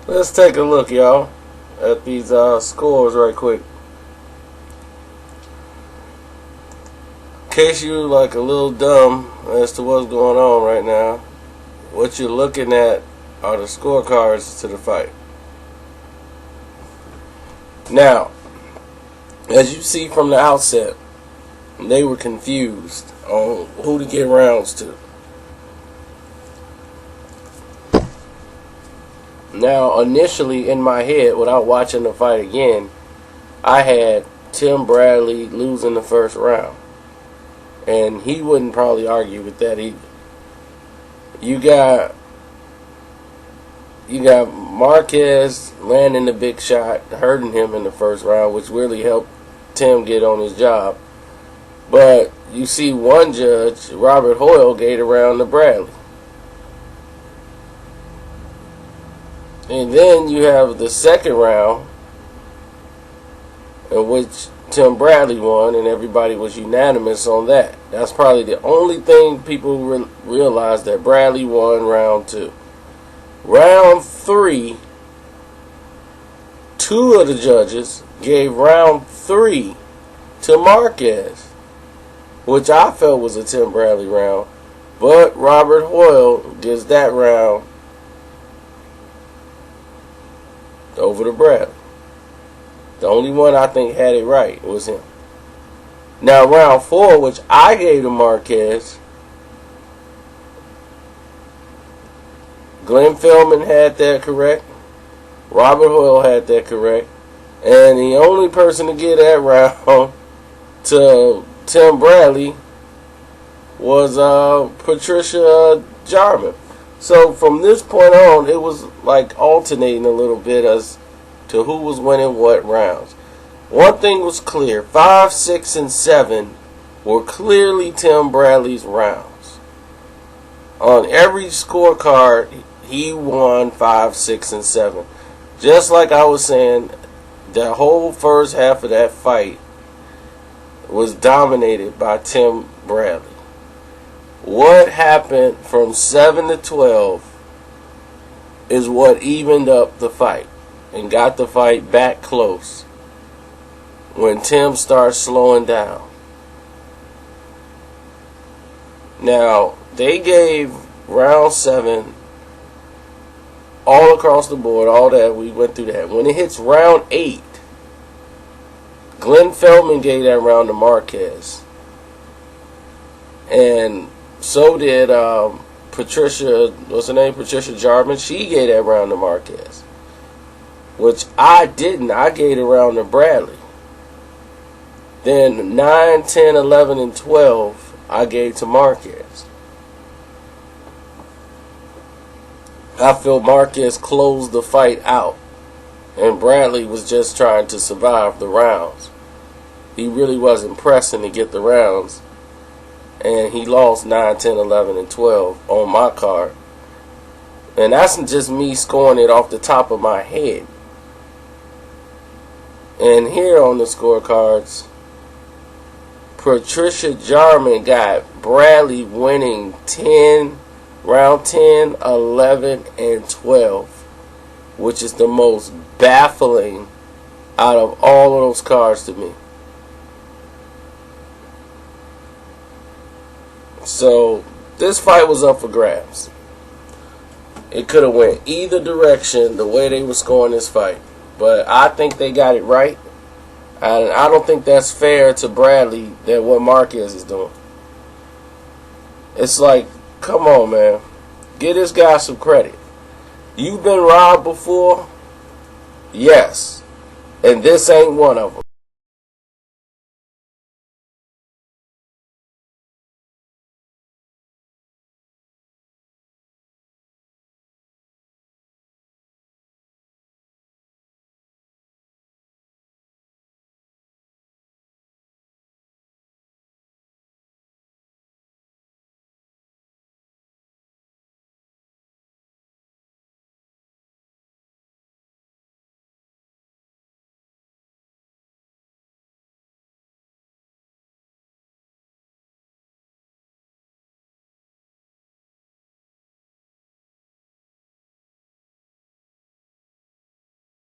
Let's take a look, y'all, at these scores right quick. In case you're like a little dumb as to what's going on right now, what you're looking at are the scorecards to the fight. Now, as you see from the outset, they were confused on who to get rounds to. Now, initially in my head, without watching the fight again, I had Tim Bradley losing the first round. And he wouldn't probably argue with that either. You got Marquez landing the big shot, hurting him in the first round, which really helped Tim get on his job. But you see one judge, Robert Hoyle, gave a round to Bradley. And then you have the second round, in which Tim Bradley won, and everybody was unanimous on that. That's probably the only thing people realized, that Bradley won round 2. Round 3, 2 of the judges gave round 3 to Marquez, which I felt was a Tim Bradley round. But Robert Hoyle gives that round over to Bradley. The only one I think had it right was him. Now round 4, which I gave to Marquez, Glenn Feldman had that correct, Robert Hoyle had that correct, and the only person to get that round to Tim Bradley was Patricia Jarman. So from this point on, it was like alternating a little bit as to who was winning what rounds. One thing was clear: 5, 6, and 7 were clearly Tim Bradley's rounds. On every scorecard, he won 5, 6, and 7. Just like I was saying, the whole first half of that fight was dominated by Tim Bradley. What happened from 7 to 12 is what evened up the fight and got the fight back close when Tim starts slowing down. Now, they gave round 7 all across the board, all that, we went through that. When it hits round 8, Glenn Feldman gave that round to Marquez. And so did Patricia, what's her name? Patricia Jarman. She gave that round to Marquez. Which I didn't. I gave it round to Bradley. Then 9, 10, 11, and 12 I gave to Marquez. I feel Marquez closed the fight out, and Bradley was just trying to survive the rounds. He really wasn't pressing to get the rounds, and he lost 9, 10, 11, and 12 on my card. And that's just me scoring it off the top of my head. And here on the scorecards, Patricia Jarman got Bradley winning round 10, 11, and 12, which is the most baffling out of all of those cards to me. So this fight was up for grabs. It could have went either direction the way they were scoring this fight, but I think they got it right. And I don't think that's fair to Bradley than what Marquez is doing. It's like, come on, man. Give this guy some credit. You've been robbed before? Yes. And this ain't one of them.